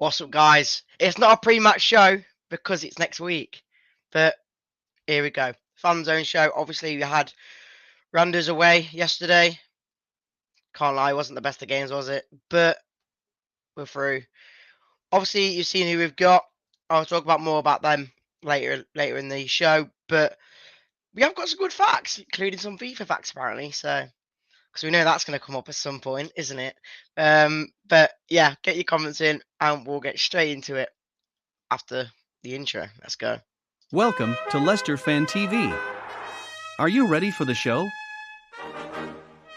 What's up, guys? It's not a pre-match show because it's next week, but here we go. Fanzone show. Obviously, we had Randers away yesterday. Can't lie, it wasn't the best of games, was it? But we're through. Obviously, you've seen who we've got. I'll talk about more about them later in the show. But we have got some good facts, including some FIFA facts apparently. So, because we know that's going to come up at some point, isn't it? But yeah, get your comments in, and we'll get straight into it after the intro. Let's go. Welcome to Leicester Fan TV. Are you ready for the show?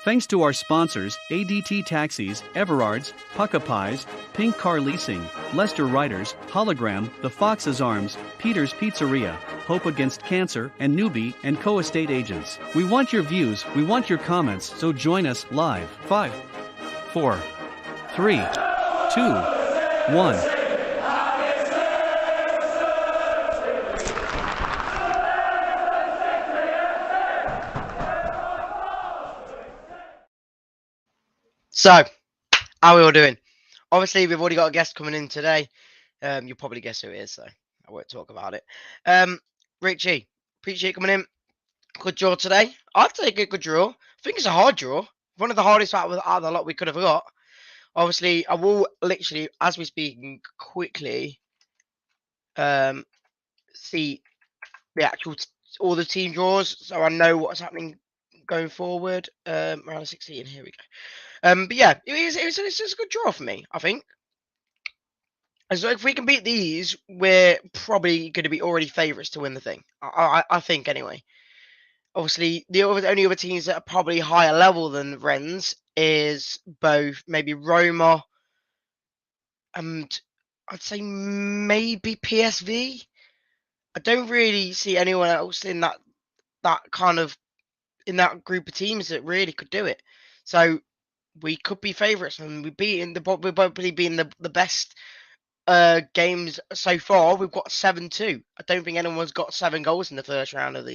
Thanks to our sponsors, ADT Taxis, Everards, Pukka Pies, Pink Car Leasing, Leicester Riders, Hollogram, The Fox's Arms, Peter's Pizzeria, Hope Against Cancer, and Newby Co estate agents. We want your views, we want your comments, so join us live. 5, 4, 3, 2, 1. So, how are we all doing? Obviously, we've already got a guest coming in today. You'll probably guess who it is, so I won't talk about it. Richie, appreciate you coming in. Good draw today. I'd take a good draw. I think it's a hard draw. One of the hardest out of the lot we could have got. Obviously, I will literally, as we speak, quickly see the actual all the team draws, so I know what's happening going forward. Round of 16, here we go. But yeah, it's a good draw for me, I think. And so if we can beat these, we're probably going to be already favourites to win the thing. I think anyway. Obviously, the only other teams that are probably higher level than Rennes is both maybe Roma and I'd say maybe PSV. I don't really see anyone else in that kind of in that group of teams that really could do it. So we could be favourites, and we're probably being the best games so far. We've got 7-2. I don't think anyone's got 7 goals in the first round of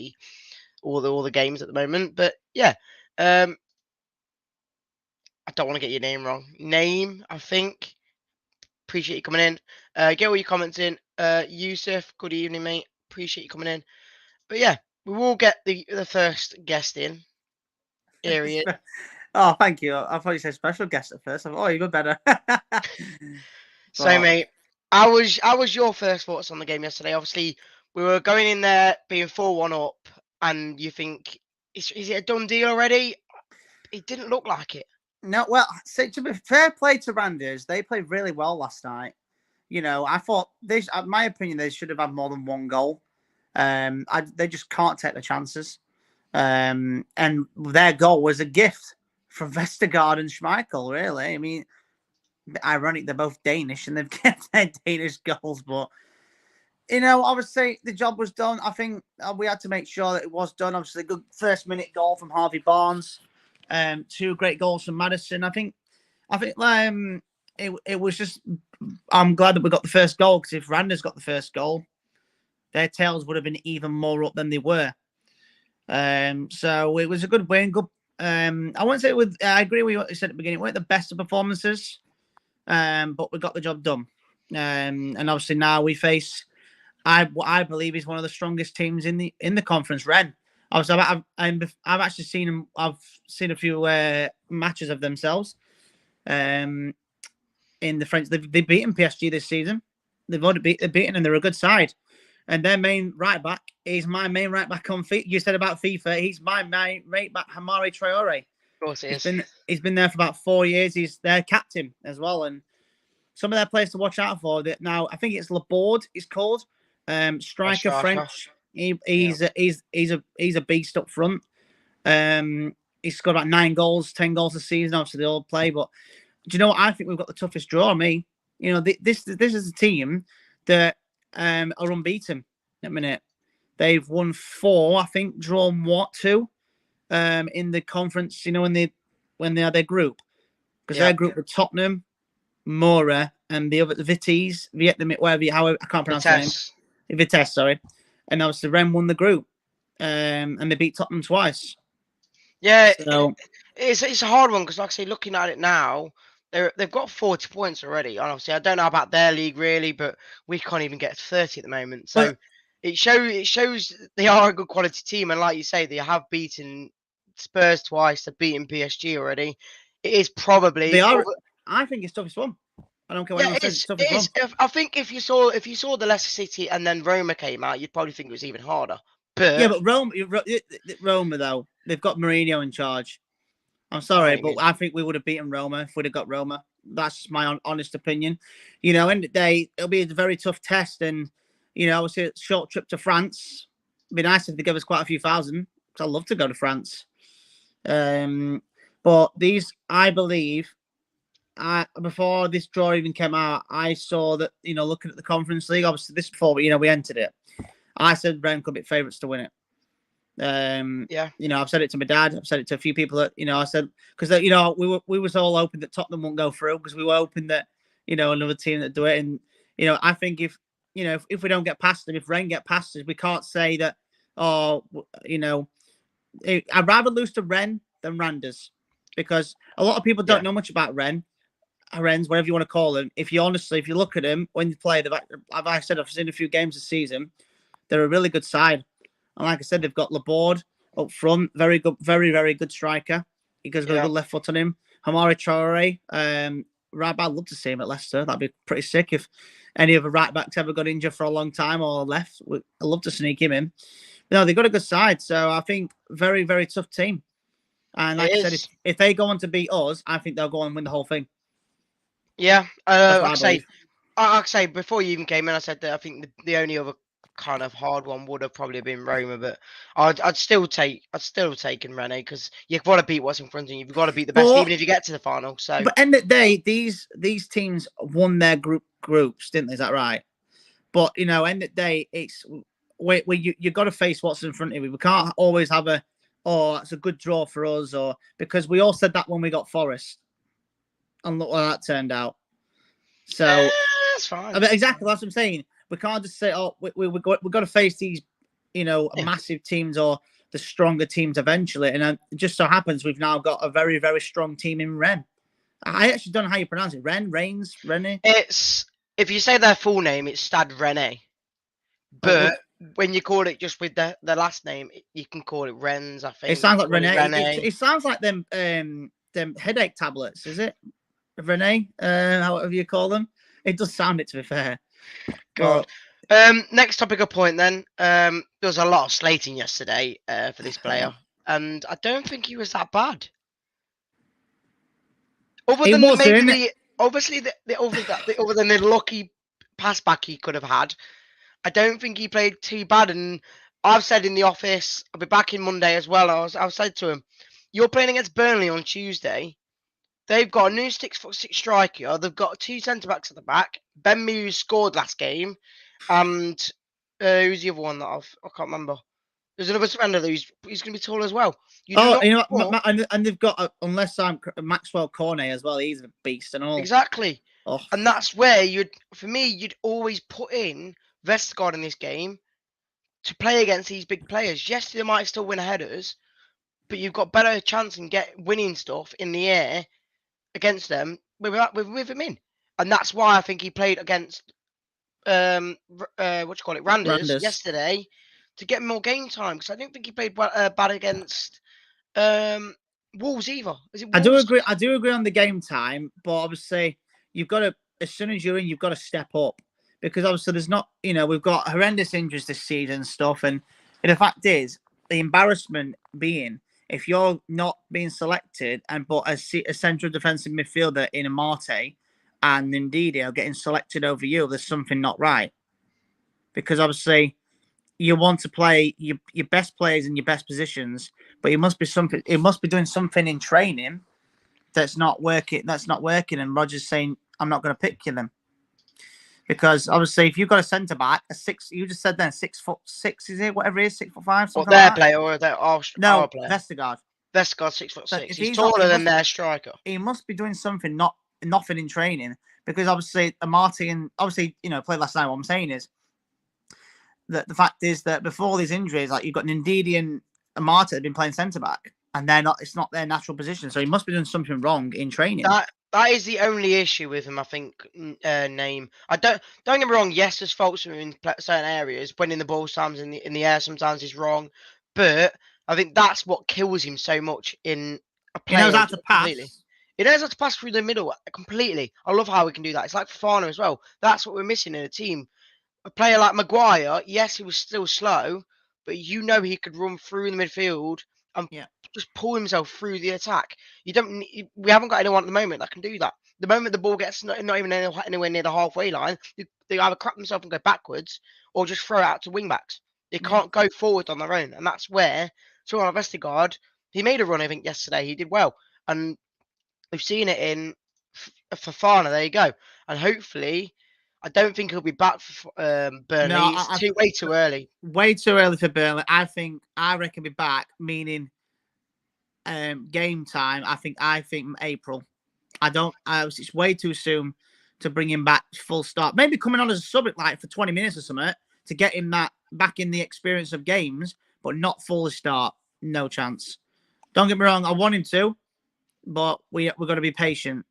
all the games at the moment. But yeah, I don't want to get your name wrong. Name, I think. Appreciate you coming in. Get all your comments in. Yusuf, good evening, mate. Appreciate you coming in. But yeah, we will get the first guest in. Here he is. Oh, thank you. I thought you said special guest at first. I thought, oh, even better. So, mate, how was your first thoughts on the game yesterday? Obviously, we were going in there being 4-1 up, and you think, is it a done deal already? It didn't look like it. No, well, to be fair play to Randers, they played really well last night. You know, I thought in my opinion, they should have had more than 1 goal. They just can't take the chances. And their goal was a gift from Vestergaard and Schmeichel, really. I mean, ironic, they're both Danish and they've kept their Danish goals. But, you know, obviously the job was done. I think we had to make sure that it was done. Obviously, a good first-minute goal from Harvey Barnes. 2 great goals from Madison. I think it was just, I'm glad that we got the first goal, because if Randers got the first goal, their tails would have been even more up than they were. So it was a good win. Good. I wouldn't say I agree with what you said at the beginning. It weren't the best of performances, but we got the job done. And obviously now we face, I believe, is one of the strongest teams in the conference. Rennes. Obviously, I've actually seen them. I've seen a few matches of themselves. In the French, they've beaten PSG this season. They've already beaten, and they're a good side. And their main right back is my main right back on FIFA. You said about FIFA. He's my main right back, Hamari Traore. Of course he is. He's been there for about 4 years. He's their captain as well. And some of their players to watch out for. Now, I think it's Laborde, he's called. Striker French. He's a beast up front. He's scored about 9 goals, 10 goals a season. Obviously, they all play. But do you know what? I think we've got the toughest draw. Me, you know, this is a team that are unbeaten at the minute. They've won 4, I think, drawn 2 in the conference. You know, when they had their group, because their group were Tottenham, Mora, and the other Vitesse, Vietnam, however I can't pronounce the name. Vitesse, sorry. And obviously, Rennes won the group, and they beat Tottenham twice. Yeah, so, it's a hard one because, like I say, looking at it now, they've got 40 points already. Honestly, I don't know about their league really, but we can't even get to 30 at the moment. So But- it shows they are a good quality team, and like you say, they have beaten Spurs twice. They've beaten PSG already. It is probably They are. I think it's toughest one. I don't care what yeah, anyone it says. is. It's toughest It one. is. I think if you saw the Leicester City and then Roma came out, you'd probably think it was even harder. But Yeah, but Roma though, they've got Mourinho in charge. I'm sorry, but I think we would have beaten Roma if we'd have got Roma. That's my honest opinion. You know, end of the day, it'll be a very tough test, and you know, obviously, a short trip to France. It'd be nice if they give us quite a few thousand. Because I'd love to go to France. But these, I believe, before this draw even came out, I saw that, you know, looking at the Conference League, obviously this before, you know, we entered it. I said Rennes could be favourites to win it. yeah, you know, I've said it to my dad. I've said it to a few people that, you know, I said, because, you know, we was all hoping that Tottenham won't go through because we were hoping that, you know, another team that do it. And, you know, I think if we don't get past them, if Rennes get past us, we can't say that, oh, you know, I'd rather lose to Rennes than Randers because a lot of people don't know much about Rennes, whatever you want to call them. If you look at them when you play, I've seen a few games this season. They're a really good side. And like I said, they've got Laborde up front, very good, very, very good striker. He's got a good left foot on him. Hamari Traore, right back, I'd love to see him at Leicester. That'd be pretty sick if any of the right backs ever got injured for a long time or left. I'd love to sneak him in. But no, they've got a good side. So I think very, very tough team. And like I said, if they go on to beat us, I think they'll go on and win the whole thing. Yeah, like I say before you even came in, I said that I think the only other kind of hard one would have probably been Roma, but I'd still take Rennes because you've got to beat what's in front of you. You've got to beat the best, even if you get to the final. So, but end of the day, these teams won their groups, didn't they? Is that right? But you know, end of the day, it's you've got to face what's in front of you. We can't always have it's a good draw for us, or because we all said that when we got Forest, and look how that turned out. So that's fine. I mean, exactly, that's what I'm saying. We can't just say, oh, we've got to face these, you know, massive teams or the stronger teams eventually. And it just so happens we've now got a very, very strong team in Rennes. I actually don't know how you pronounce it. Rennes? It's, if you say their full name, it's Stade Rennais. But when you call it just with the last name, you can call it Rennes, I think. It sounds like Rennais. It sounds like them headache tablets, is it? Rennais, however you call them. It does sound it, to be fair. God. Next topical point then. There was a lot of slating yesterday for this player, and I don't think he was that bad. Other than maybe other than the lucky pass back he could have had, I don't think he played too bad. And I've said in the office, I'll be back in Monday as well. I've said to him, "You're playing against Burnley on Tuesday. They've got a new 6'6" striker. They've got 2 centre backs at the back. Ben Mews scored last game, and who's the other one that I can't remember. There's another defender he's going to be tall as well. And they've got unless I'm Maxwell Cornet as well. He's a beast and all. Exactly. Oh. And that's where you'd always put in Vestergaard in this game to play against these big players. Yes, they might still win ahead of us, but you've got better chance and get winning stuff in the air against them with him in. And that's why I think he played against Randers yesterday to get more game time, because I don't think he played bad against Wolves either. Is it Wolves? I do agree on the game time, but obviously you've got to, as soon as you're in, you've got to step up, because obviously there's not, you know, we've got horrendous injuries this season and stuff, and the fact is the embarrassment being, if you're not being selected but a central defensive midfielder in Amate and Ndidi are getting selected over you, there's something not right. Because obviously you want to play your best players in your best positions, but it must be doing something in training that's not working. And Roger's saying, I'm not going to pick you then. Because obviously, if you've got a centre back, you just said then 6'6", is it? Whatever it is, 6'5". What, their player or their our player? Vestergaard. Vestergaard 6'6". He's taller than their striker. He must be doing something nothing in training, because obviously Martin, obviously, you know, played last night. What I'm saying is that the fact is that before these injuries, like you've got Ndidi and Martin have been playing centre back, and it's not their natural position. So he must be doing something wrong in training. That is the only issue with him, I think. Name. I don't get me wrong. Yes, there's faults with him in certain areas. Winning the ball sometimes in the air sometimes is wrong, but I think that's what kills him so much in a He knows player how to completely. pass. He knows how to pass through the middle completely. I love how he can do that. It's like Fafana as well. That's what we're missing in a team. A player like Maguire, yes, he was still slow, but he could run through the midfield and just pull himself through the attack. We haven't got anyone at the moment that can do that. The moment the ball gets not even anywhere near the halfway line, they either crap themselves and go backwards or just throw it out to wing backs. They can't go forward on their own, and that's where someone like Vestergaard, he made a run, I think, yesterday. He did well, and we've seen it in Fafana. There you go, and hopefully. I don't think he'll be back for Burnley. No, It's way too early. Way too early for Burnley. I reckon he'll be back, meaning game time. I think April. It's way too soon to bring him back full start. Maybe coming on as a sub like for 20 minutes or something to get him that back in the experience of games, but not full start. No chance. Don't get me wrong. I want him to, but we're going to be patient.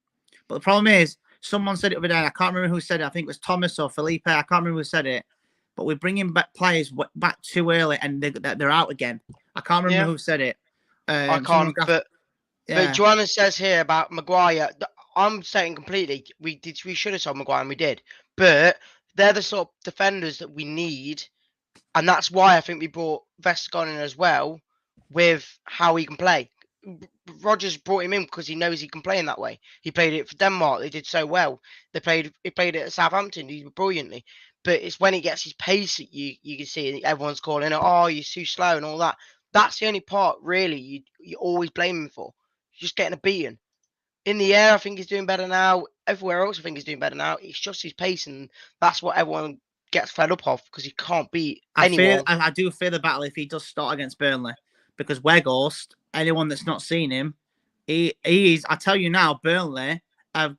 But the problem is, someone said it the other day. I can't remember who said it. I think it was Thomas or Felipe. I can't remember who said it. But we're bringing back players back too early, and they're out again. I can't remember who said it. I can't. But Joanna says here about Maguire. I'm saying completely. We should have sold Maguire, and we did. But they're the sort of defenders that we need, and that's why I think we brought Vestergaard in as well, with how he can play. Rodgers brought him in because he knows he can play in that way. He played it for Denmark. They did so well. He played it at Southampton. He did brilliantly. But it's when he gets his pace that you can see everyone's calling it, oh, you're too slow and all that. That's the only part, really, you always blame him for. Just getting a beating. In the air, I think he's doing better now. Everywhere else, I think he's doing better now. It's just his pace, and that's what everyone gets fed up of because he can't beat anyone. I do fear the battle if he does start against Burnley because Weghorst, anyone that's not seen him, he is. I tell you now, Burnley I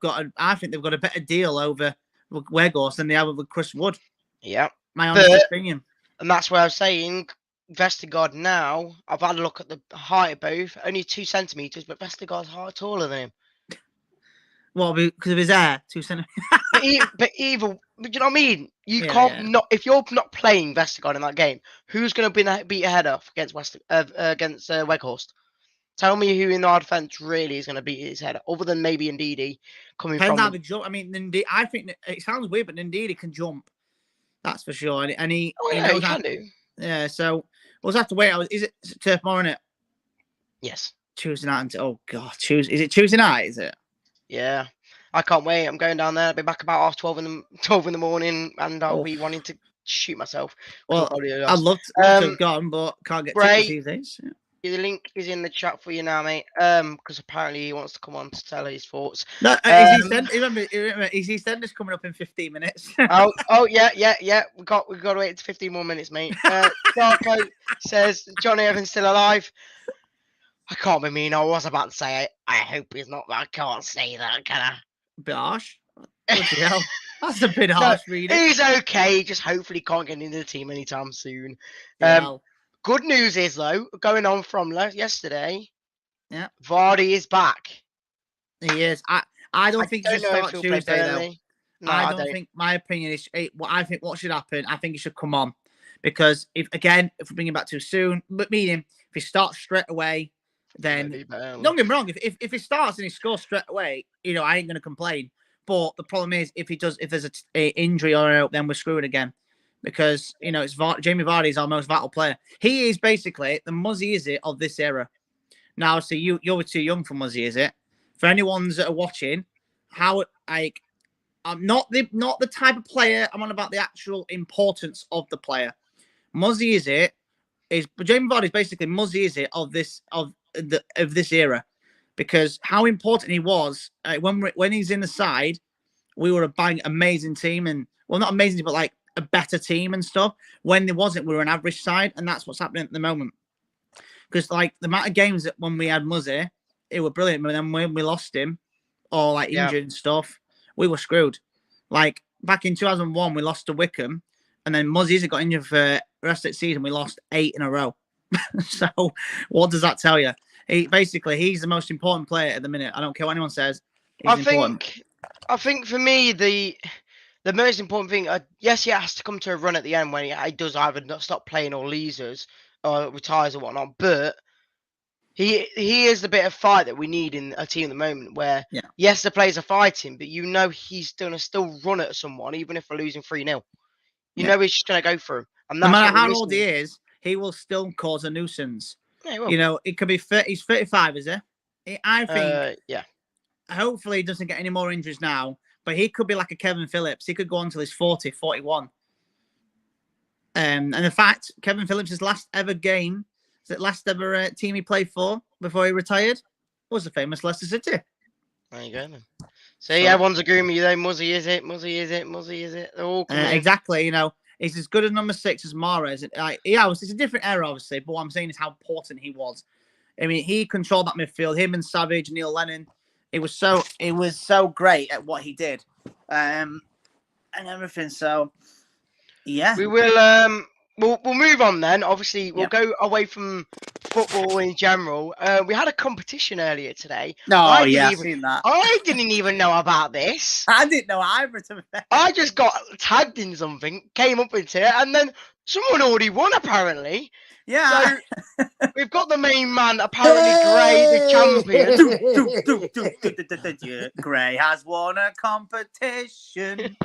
think they've got a better deal over Weghorst than they have with Chris Wood. Yeah, my honest opinion. And that's where I was saying Vestergaard now. I've had a look at the height of both, only 2 centimeters, but Vestergaard's taller than him. Well, because of his hair, 2 centimeters. but you know what I mean? You can't not if you're not playing Vestergaard in that game. Who's going to beat a header against Weghorst? Tell me who in our defence really is going to beat his header, other than maybe Ndidi coming from. The jump. I mean, Ndidi, I think it sounds weird, but Ndidi can jump. That's for sure, and he. Oh yeah, he can do. Yeah, so we'll have to wait. Is it tomorrow, isn't it? Yes. Tuesday night. Oh God, Is it Tuesday night? Is it? Yeah, I can't wait. I'm going down there. I'll be back about 12 in the morning, and I'll be wanting to shoot myself. Well, I'd love to have gone, but can't get tickets these days. Yeah. The link is in the chat for you now, mate. Because apparently he wants to come on to tell his thoughts. No, remember, is EastEnders coming up in 15 minutes? oh yeah. We got to wait 15 more minutes, mate. Darko says Johnny Evans still alive. I can't be mean. I was about to say it. I hope he's not. I can't say that, can I? Bit harsh. Hell. That's a bit harsh, Reedy. He's okay. Just hopefully can't get into the team anytime soon. Good news is, though, going on from yesterday, Vardy is back. He is. I don't think he should start Tuesday, though. No, I don't think, my opinion is, I think what should happen, I think he should come on. Because, if we bring him back too soon, but meaning, if he starts straight away, then, don't get me wrong, if he starts and he scores straight away, I ain't going to complain. But the problem is, if there's an injury or then we're screwed again. Because, it's Jamie Vardy is our most vital player. He is basically the Muzzy Is It of this era. Now, so you're too young for Muzzy Is It. For anyone that are watching, I'm not the type of player, I'm on about the actual importance of the player. Muzzy Is It is Jamie Vardy is basically Muzzy Is It of this era. Because how important he was when he's in the side, we were amazing team, and well, not amazing, but like a better team and stuff. When there wasn't, we were an average side, and that's what's happening at the moment. Because like the amount of games that when we had Muzzy, it was brilliant, but then when we lost him or like injured and stuff, we were screwed. Like back in 2001, we lost to Wickham, and then Muzzy got injured for the rest of the season. We lost 8 in a row. So what does that tell you? He's the most important player at the minute. I don't care what anyone says. I think for me the most important thing, yes, he has to come to a run at the end when he does either not stop playing or leases or retires or whatnot. But he is the bit of fight that we need in a team at the moment. Where yes, the players are fighting, but he's gonna still run at someone even if we're losing 3-0. You know he's just gonna go through. And no matter how old he is, he will still cause a nuisance. Yeah, it could be 30, he's 35, is he? I think. Yeah. Hopefully, he doesn't get any more injuries now. But he could be like a Kevin Phillips. He could go on till he's 40, 41. And the fact, Kevin Phillips' last ever game, last ever team he played for before he retired, was the famous Leicester City. There you go, then. So everyone's agreeing with you, though. Muzzy is it? Muzzy is it? Muzzy is it? They're all exactly. He's as good as number 6 as Mahrez. It's a different era, obviously. But what I'm saying is how important he was. I mean, he controlled that midfield. Him and Savage, Neil Lennon. It was so great at what he did, and everything. So, yeah, we will. We'll move on then. Obviously, we'll go away from football in general. We had a competition earlier today. I've seen that. I didn't even know about this. I didn't know either. I just got tagged in something, came up into it, and then someone already won apparently. Yeah. So we've got the main man, apparently Gray, the champion. Gray has won a competition.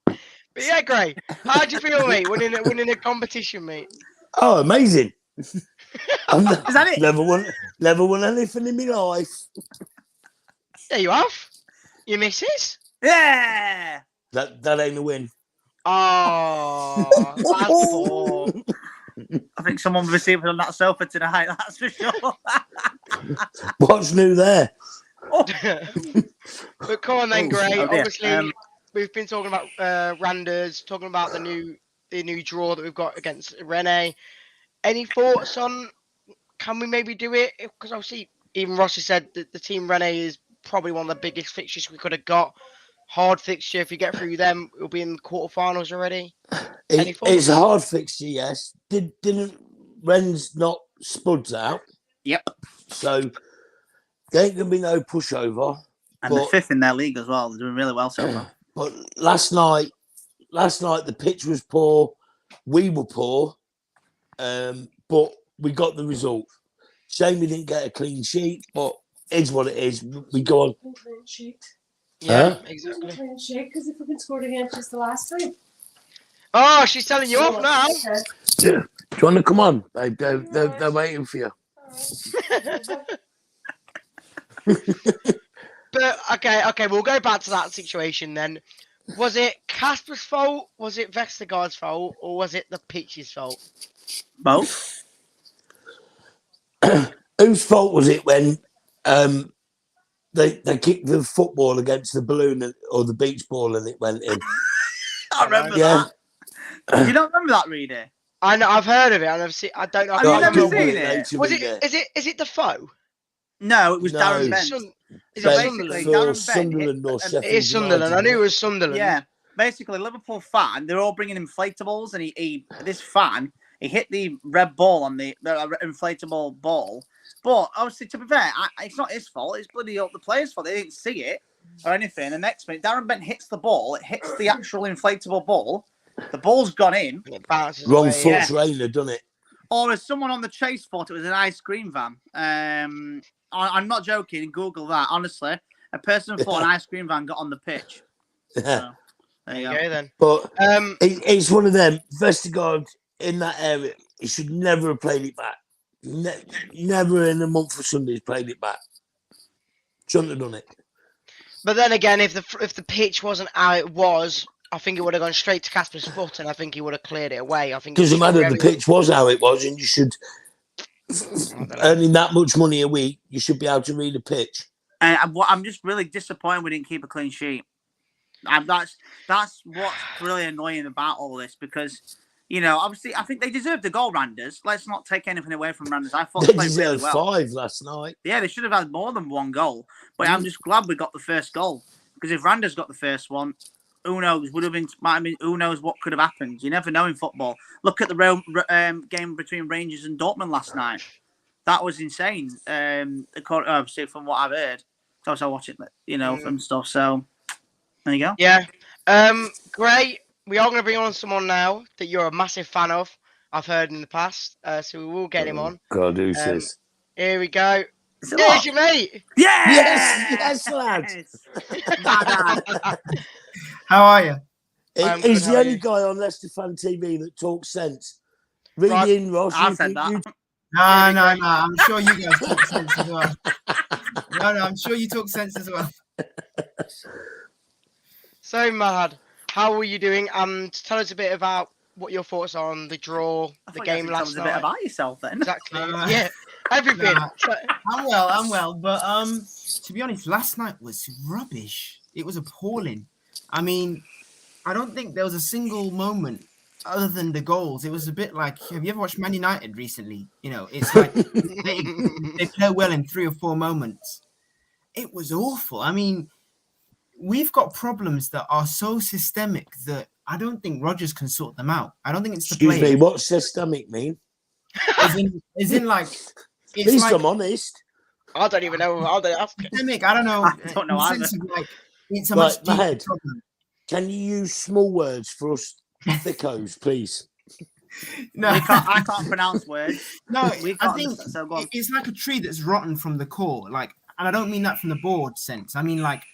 But yeah, Gray, how do you feel, mate, winning a competition, mate? Oh, amazing. Is that it? Never won anything in my life. Yeah, you have. Your missus? Yeah. That ain't a win. Oh, that's poor. I think someone will be sleeping on that sofa tonight, that's for sure. What's new there? But come on then, Gray. Obviously, we've been talking about Randers, talking about the new draw that we've got against Rennes. Any thoughts on, can we maybe do it? Because obviously, even Rossi said that the team Rennes is probably one of the biggest fixtures we could have got. Hard fixture. If you get through them, we'll be in the quarterfinals already. It's a hard fixture, yes. Didn't Rennes knock Spuds out? Yep. So there ain't gonna be no pushover. And they're 5th in their league as well. They're doing really well so far. But last night the pitch was poor. We were poor, but we got the result. Shame we didn't get a clean sheet, but it's what it is. We go on. Clean sheet. Yeah, exactly. Clean sheet, because if we can score against us the last time. Oh, she's telling you off now. Do you want to come on, babe? They're waiting for you. But okay, we'll go back to that situation then. Was it Casper's fault? Was it Vestergaard's fault? Or was it the pitch's fault? Both. Whose fault was it when they kicked the football against the balloon or the beach ball and it went in? I remember that. You don't remember that, Reedy? I know, I've heard of it. I've seen. I don't know. Have you never seen it? Was it? Is it the foe? No, it was Darren Bent. Is So it basically, Sunderland? Darren Bent. It is Sunderland. I knew it was Sunderland. Yeah, basically, Liverpool fan. They're all bringing inflatables, and this fan hit the red ball on the inflatable ball. But obviously, to be fair, it's not his fault. It's bloody the players' fault. They didn't see it or anything. The next minute, Darren Bent hits the ball. It hits the actual inflatable ball. The ball's gone in. And it bounces Wrong away, foot's Rainer, done it. Or as someone on the chase thought it was an ice cream van. I'm not joking. Google that. Honestly, a person thought an ice cream van got on the pitch. So, there you go then. But it's one of them. Vestergaard in that area, he should never have played it back. Never in a month for Sundays played it back. Shouldn't have done it. But then again, if the pitch wasn't how it was, I think it would have gone straight to Casper's foot, and I think he would have cleared it away. I think doesn't matter if the pitch was how it was, and you should earning that much money a week, you should be able to read a pitch. I'm just really disappointed we didn't keep a clean sheet. That's what's really annoying about all this, because obviously I think they deserved the goal, Randers. Let's not take anything away from Randers. I thought they played deserved really well. 5 last night. Yeah, they should have had more than one goal. But I'm just glad we got the first goal, because if Randers got the first one, who knows? Who knows what could have happened? You never know in football. Look at the game between Rangers and Dortmund last night. That was insane. Obviously, from what I've heard, I watch it, from stuff. So there you go. Yeah. Great. We are going to bring on someone now that you're a massive fan of. I've heard in the past, so we will get him on. God, who's this? Here we go. There's your mate. Yes, lad. How are you? He's the only guy on Leicester Fan TV that talks sense. Reedy and Ross. I said that. No. I'm sure you guys talk sense as well. No, I'm sure you talk sense as well. So mad. How are you doing? Tell us a bit about what your thoughts are on the draw, the game last night. A bit about yourself then. Exactly. Yeah. Everything. I'm well. But to be honest, last night was rubbish. It was appalling. I mean, I don't think there was a single moment other than the goals. It was a bit like, have you ever watched Man United recently? It's like they play well in 3 or 4 moments. It was awful. I mean, we've got problems that are so systemic that I don't think Rodgers can sort them out. I don't think it's the players. Excuse me, what's systemic mean? As in like... At least I'm honest. I don't even know. I don't know. I don't know either. It's a much deeper problem. Can you use small words for us thickos, please? No, I can't pronounce words. No, I think it's like a tree that's rotten from the core. Like, and I don't mean that from the board sense. I mean like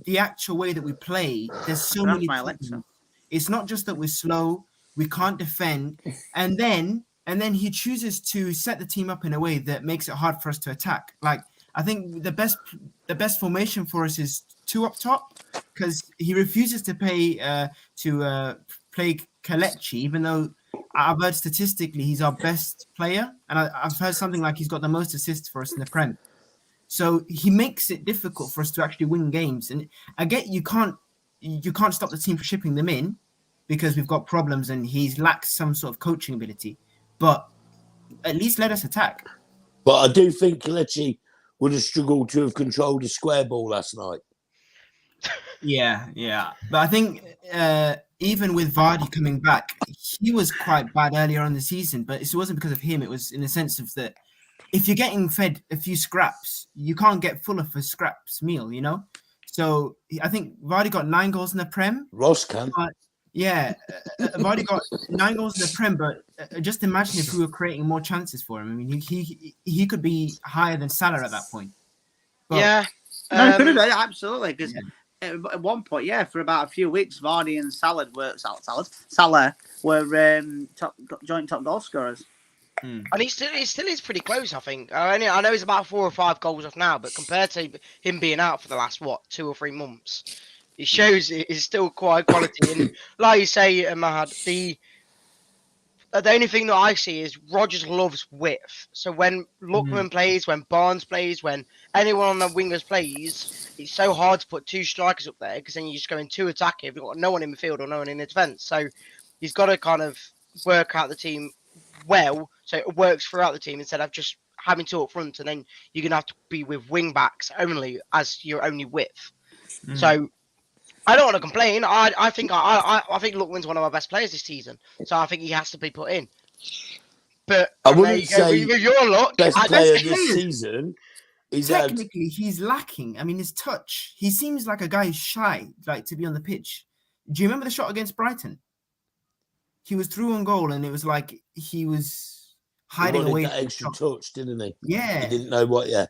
the actual way that we play. There's so many. It's not just that we're slow. We can't defend, and then he chooses to set the team up in a way that makes it hard for us to attack. Like, I think the best formation for us is 2 up top, because he refuses to play Kelechi, even though I've heard statistically he's our best player, and I've heard something like he's got the most assists for us in the Prem. So he makes it difficult for us to actually win games. And I get you can't stop the team from shipping them in because we've got problems and he's lacks some sort of coaching ability. But at least let us attack. But I do think Kelechi would have struggled to have controlled a square ball last night. Yeah. But I think even with Vardy coming back, he was quite bad earlier on in the season. But it wasn't because of him. It was in the sense of that if you're getting fed a few scraps, you can't get full of a scraps meal, So I think Vardy got 9 goals in the Prem. Ross can. Yeah, Vardy got 9 goals in the Prem, but just imagine if we were creating more chances for him. I mean, he could be higher than Salah at that point. But, yeah. Absolutely. Because at one point, for about a few weeks, Vardy and Salah were joint top goal scorers. And he still is pretty close, I think. I know he's about 4 or 5 goals off now, but compared to him being out for the last 2 or 3 months, it shows it's still quite quality. And like you say, Mahad, the only thing that I see is Rodgers loves width. So when Lookman plays, when Barnes plays, when anyone on the wingers plays, it's so hard to put 2 strikers up there because then you just go in 2 attacking. You've got no one in midfield or no one in the defence. So he's got to kind of work out the team well, so it works throughout the team instead of just having 2 up front, and then you're gonna have to be with wing backs only as your only width. So I don't want to complain. I think Lookman's one of our best players this season, so I think he has to be put in. But I wouldn't say with your luck, best player this season. Technically, he's lacking. I mean, his touch. He seems like a guy who's shy, like to be on the pitch. Do you remember the shot against Brighton? He was through on goal, and it was like he was hiding away. That extra touch, didn't he? Yeah. He didn't know what. Yeah.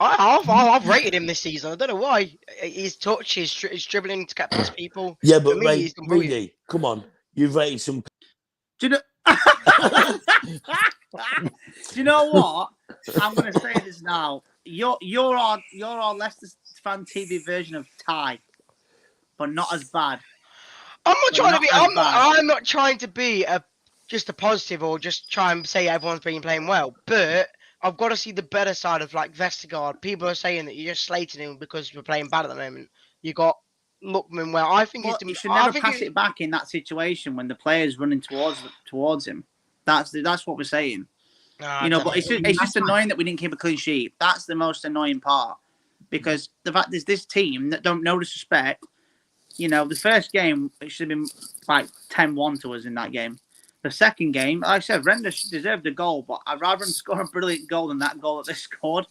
I've rated him this season. I don't know why. His touch, his dribbling to get past people. Yeah, but Reedy, come on, you've rated some. Do you know? Do you know what? I'm going to say this now. You're our Leicester Fan TV version of Ty, but not as bad. I'm not trying to be just a positive or just try and say everyone's been playing well, but I've got to see the better side of like Vestergaard. People are saying that you're just slating him because we're playing bad at the moment. You got Lookman, where I think you should never pass it back in that situation when the player's running towards him. That's what we're saying. But it's just annoying that we didn't keep a clean sheet. That's the most annoying part, because the fact is this team that don't no disrespect. The first game, it should have been like 10-1 to us in that game. The second game, like I said, Randers deserved a goal, but I'd rather them score a brilliant goal than that goal that they scored.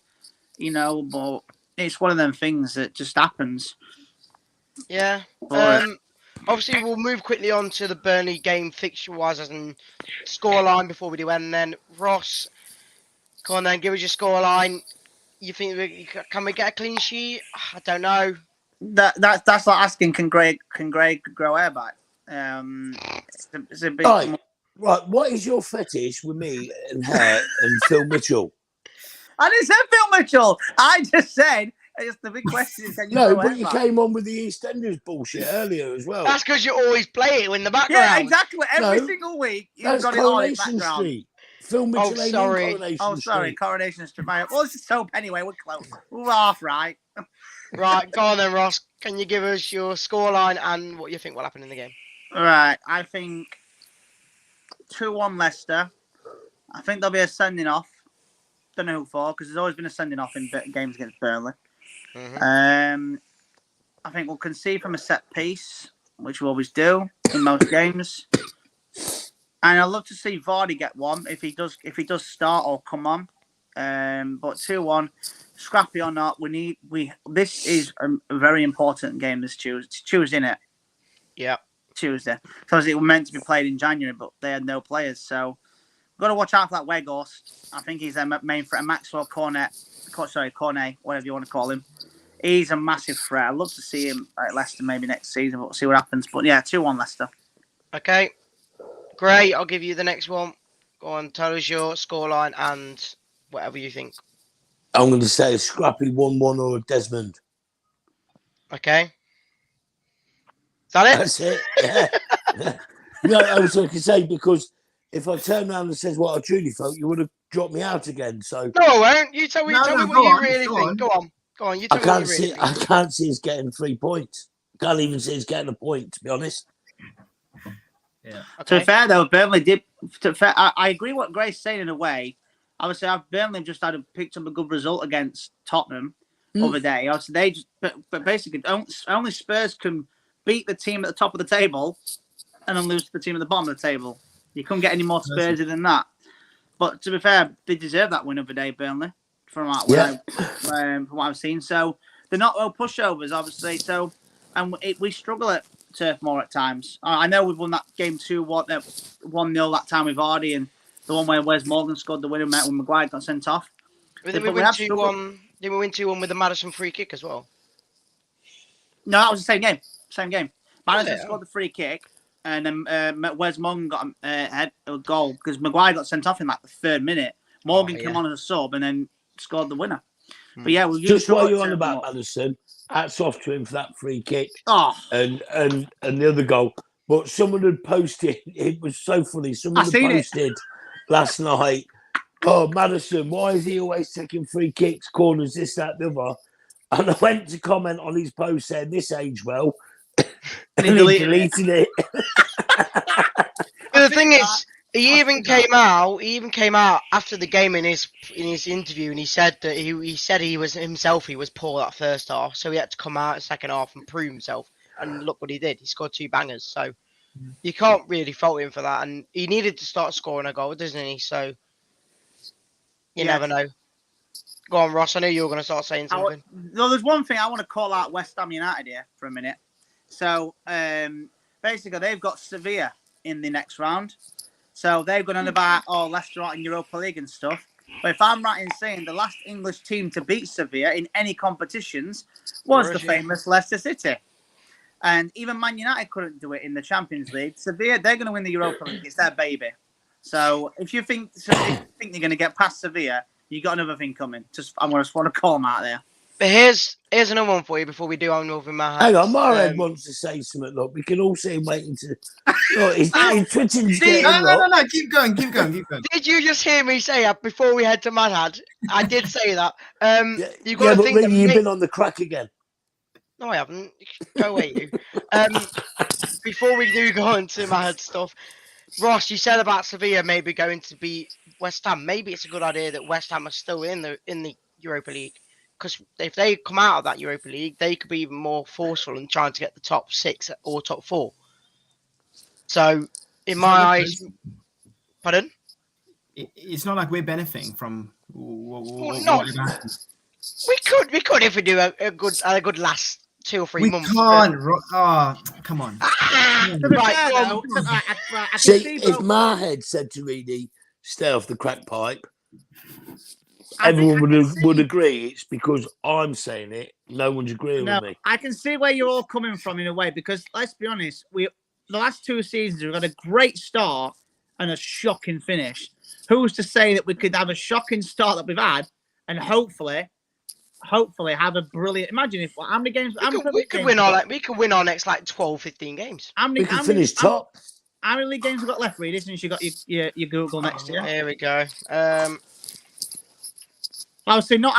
but it's one of them things that just happens. Yeah. Obviously, we'll move quickly on to the Burnley game fixture-wise as in scoreline before we do. And then, Ross, come on then, give us your scoreline. You think can we get a clean sheet? I don't know. That's like asking can Greg grow hair back? It's a bit. Right, what is your fetish with me and hair and Phil Mitchell? I didn't say Phil Mitchell. I just said it's the big question is can you No, grow but hair you back? came on with the EastEnders bullshit earlier as well. That's because you always play it in the background. Yeah, exactly. Every No, single week you've That's got it on in Coronation background. Street. Phil Mitchell ain't in sorry. Coronation Street. Coronation Street. Well, it's a soap anyway. We're close. We're half right. Right, go on then, Ross. Can you give us your scoreline and what you think will happen in the game? All right, I think 2-1 Leicester. I think there'll be a sending off. Don't know who for, because there's always been a sending off in games against Burnley. Mm-hmm. I think we'll concede from a set piece, which we always do in most games. And I'd love to see Vardy get one if he does start or come on. But 2-1, scrappy or not, this is a very important game this Tuesday. It's Tuesday, isn't it? Yeah. Tuesday. So it was meant to be played in January, but they had no players. So we've got to watch out for that Weghorst. I think he's their main threat. Maxwell Cornet, whatever you want to call him. He's a massive threat. I'd love to see him at Leicester maybe next season, but we'll see what happens. But yeah, 2-1 Leicester. Okay. Great. I'll give you the next one. Go on, tell us your scoreline and whatever you think. I'm going to say a scrappy 1-1 or a Desmond. Okay. Is that it? That's it. Yeah. No, I was going to say, because if I turn around and says what I truly felt, you would have dropped me out again. So No, I won't. You tell me, what you really think. Go on. You tell me what you really think. I can't see us getting 3 points. Can't even see us getting a point, to be honest. Yeah. Okay. To be fair, though, Burnley did. I agree what Grace saying in a way. Obviously, Burnley just picked up a good result against Tottenham the other day. Obviously, but basically, only Spurs can beat the team at the top of the table and then lose to the team at the bottom of the table. You couldn't get any more Spursy than that. But to be fair, they deserve that win of the day, Burnley, from what I've seen. So they're not all pushovers, obviously. So we struggle at Turf Moor at times. I know we've won that game 1-0 that time with Vardy, and the one where Wes Morgan scored the winner when Maguire got sent off. Didn't we win 2-1? Didn't we win 2-1 with the Maddison free kick as well? No, that was the same game. Maddison scored the free kick, and then Wes Morgan got a goal because Maguire got sent off in like the 3rd minute. Morgan came on as a sub and then scored the winner. But yeah, just while you're on about Maddison, hats off to him for that free kick and the other goal. But someone had posted, it was so funny. Someone had posted last night, "Oh, Maddison, why is he always taking free kicks, corners, this, that, the other?" And I went to comment on his post saying, "This age well," and he deleted it. But the thing is, he even came out after the game in his interview, and he said that he was poor that first half, so he had to come out in the second half and prove himself. And look what he did. He scored 2 bangers, so you can't really fault him for that. And he needed to start scoring a goal, doesn't he? So you never know. Go on, Ross. I knew you were going to start saying something. There's one thing I want to call out West Ham United here for a minute. So basically, they've got Sevilla in the next round. So they've gone on about Leicester out in Europa League and stuff. But if I'm right in saying the last English team to beat Sevilla in any competitions was the famous Leicester City. And even Man United couldn't do it in the Champions League. Sevilla, they're going to win the Europa League. It's their baby. So if you think they're going to get past Sevilla, you got another thing coming. I just want to call them out there. But here's another one for you before we do our Northern Mahat. Hang on, Marhead wants to say something. Look, we can all see him waiting to. Look, he's twitching. No, keep going. Did you just hear me say before we head to Madhad? I did say that. You've got to think. Really, you've been on the crack again. No, I haven't. Go away, you. Before we do go into Madhad stuff, Ross, you said about Sevilla maybe going to be West Ham. Maybe it's a good idea that West Ham are still in the Europa League. Because if they come out of that Europa League, they could be even more forceful in trying to get the top 6 or top 4. So, in my eyes, pardon? It's not like we're benefiting from. Not We could if we do a good last 2 or 3 We months. can't. Come on. Ah, To be right, fair, go on. though, I can See, see if both. my head said to Reedy, stay off the crack pipe, I think everyone I can would see- agree it's because I'm saying it. No one's agreeing No, with me. I can see where you're all coming from in a way, because let's be honest, the last 2 seasons we've had a great start and a shocking finish. Who's to say that we could have a shocking start that we've had and hopefully have a brilliant. Imagine if how many games We could win our next like 12, 15 games. We could finish top. How many games have we got left, Reedy, since you got your Google next year? Here we go. I would say not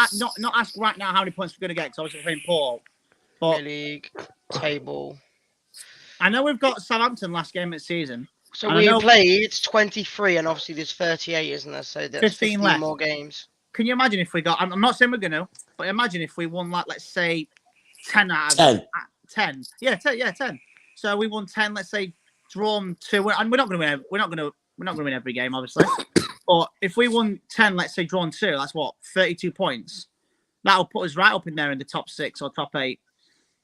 ask right now how many points we're going to get, because I was playing Paul. But League table. I know we've got Southampton last game of the season. So And we I know- played 23, and obviously there's 38, isn't there? So there's 15 left. more games. Can you imagine if we got? I'm not saying we're going to, but imagine if we won, like, let's say 10 out of 10. Yeah, 10. So we won 10. Let's say drawn 2, and we're not going to win. We're not going to win every game, obviously. But if we won 10, let's say drawn 2, that's what 32 points. That'll put us right up in there in the top 6 or top 8.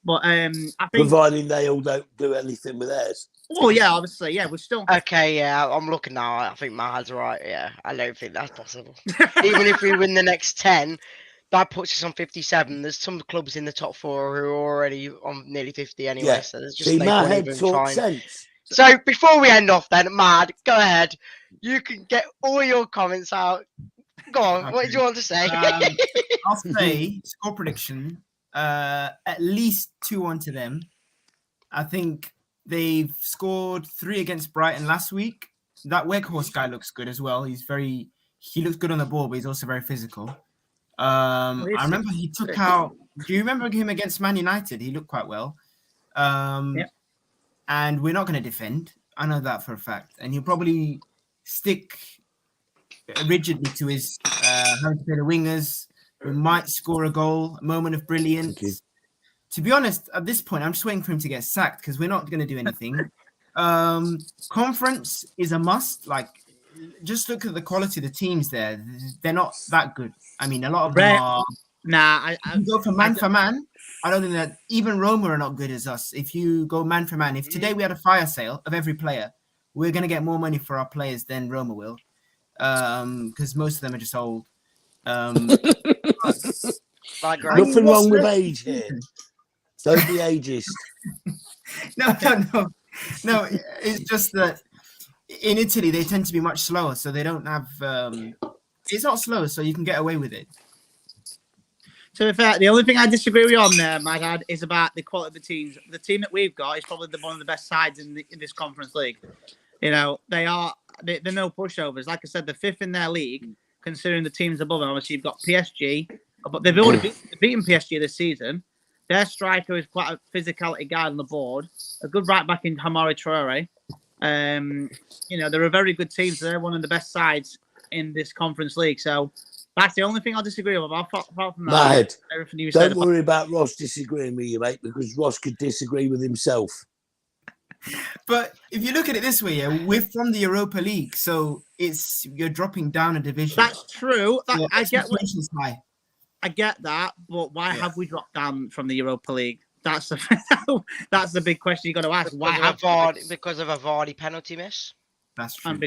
But I think, Providing they all don't do anything with theirs. well, yeah, obviously, yeah, we're still. Okay, yeah, I'm looking now. I think Mahad's right. Yeah, I don't think that's possible. Even if we win the next 10, that puts us on 57. There's some clubs in the top 4 who are already on nearly 50 anyway. Yeah. So there's just See, no my point head even talks trying. sense. So before we end off, then, Mad, go ahead. You can get all your comments out. Go on. Okay. What do you want to say? I'll say score prediction. At least 2-1 to them. I think they've scored 3 against Brighton last week. That Weghorst guy looks good as well. He looks good on the ball, but he's also very physical. I remember he took out. Do you remember him against Man United? He looked quite well. Yeah. And we're not going to defend. I know that for a fact. And he'll probably stick rigidly to his having to play the wingers. We might score a goal, a moment of brilliance. To be honest, at this point, I'm just waiting for him to get sacked because we're not going to do anything. Conference is a must. Like, just look at the quality of the teams there. They're not that good. I mean, a lot of them are. Nah, You go for man. I don't think that even Roma are not good as us. If you go man for man, if today we had a fire sale of every player, we're going to get more money for our players than Roma will, because most of them are just old. Like, Nothing wrong with age here. Don't be ageist. No. It's just that in Italy they tend to be much slower, so they don't have. It's not slow, so you can get away with it. To be fair, the only thing I disagree with you on there, my dad, is about the quality of the teams. The team that we've got is probably one of the best sides in this Conference League. You know, they're no pushovers. Like I said, they're 5th in their league, considering the teams above them. Obviously, you've got PSG, but they've already beaten PSG this season. Their striker is quite a physicality guy on the board. A good right back in Hamari Traore. You know, they're a very good team. So they're one of the best sides in this Conference League. So that's the only thing I'll disagree with. Apart from that, Mad. everything you said. Don't worry about Ross disagreeing with you, mate, because Ross could disagree with himself. But if you look at it this way, yeah, we're from the Europa League, so you're dropping down a division. That's true. So I get expectations high. I get that, but why have we dropped down from the Europa League? That's the big question you got to ask. Why have because of a Vardy penalty miss? That's true. And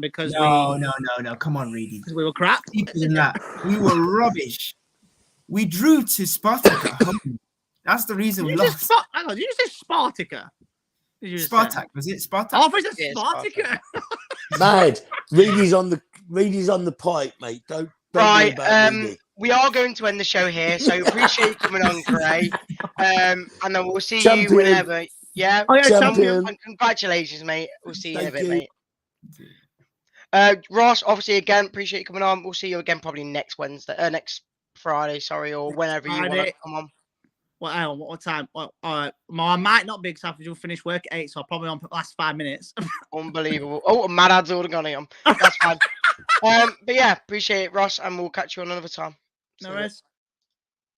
because no. Come on, Reedy. because we were crap. Deeper than that. We were rubbish. We drew to Spartak at home. That's the reason we lost. Hang on, did you say Spartica? Spartak, was it Spartak? Oh, I thought you said Yeah, Spartica. Mad. Reedy's on the pipe, mate. Don't Right, worry about Reedy. we are going to end the show here, so appreciate you coming on, Gray. And then we'll see Champion. you whenever. Yeah. Oh yeah, Champion. And congratulations, mate. We'll see you in a Thank bit, you. mate. Ross, obviously, again, appreciate you coming on. We'll see you again probably next Friday, sorry, or whenever you want to come on. What time? Well, I might not be because I have to finish work at 8, so I'll probably on for the last 5 minutes. Unbelievable. Oh, Mad Ad's already gone on. That's fine. But yeah, appreciate it, Ross, and we'll catch you another time. No worries.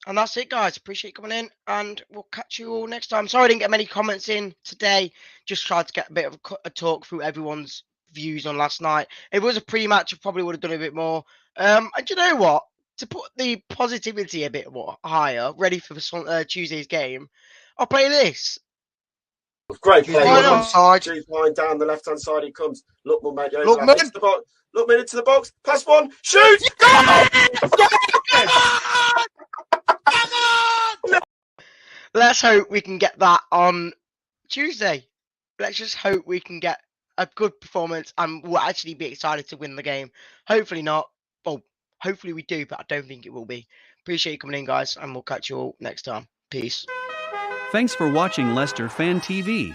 And that's it, guys. Appreciate you coming in, and we'll catch you all next time. Sorry I didn't get many comments in today. Just tried to get a bit of a talk through everyone's views on last night. If it was a pre-match, I probably would have done a bit more. And you know what? to put the positivity a bit more higher, ready for Tuesday's game, I'll play this. Great play. Why not? Line down the left hand side. He comes. Lookman, mate. Lookman into the box. Lookman into the box. Pass one. Shoot. Let's hope we can get that on Tuesday. Let's just hope we can get a good performance and we'll actually be excited to win the game. Hopefully not. Well, hopefully we do, but I don't think it will be. Appreciate you coming in, guys, and we'll catch you all next time. Peace. Thanks for watching Leicester Fan TV.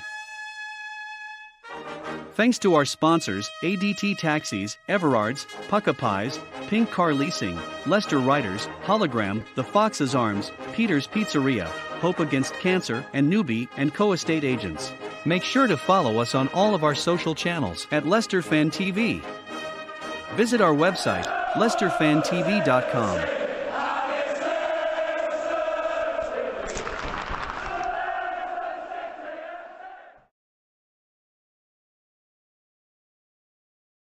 Thanks to our sponsors, ADT Taxis, Everards, Pukka Pies, Pink Car Leasing, Leicester Riders, Hollogram, The Fox's Arms, Peter's Pizzeria, Hope Against Cancer, and Newby Co estate agents. Make sure to follow us on all of our social channels at Leicester Fan TV. Visit our website, leicesterfantv.com.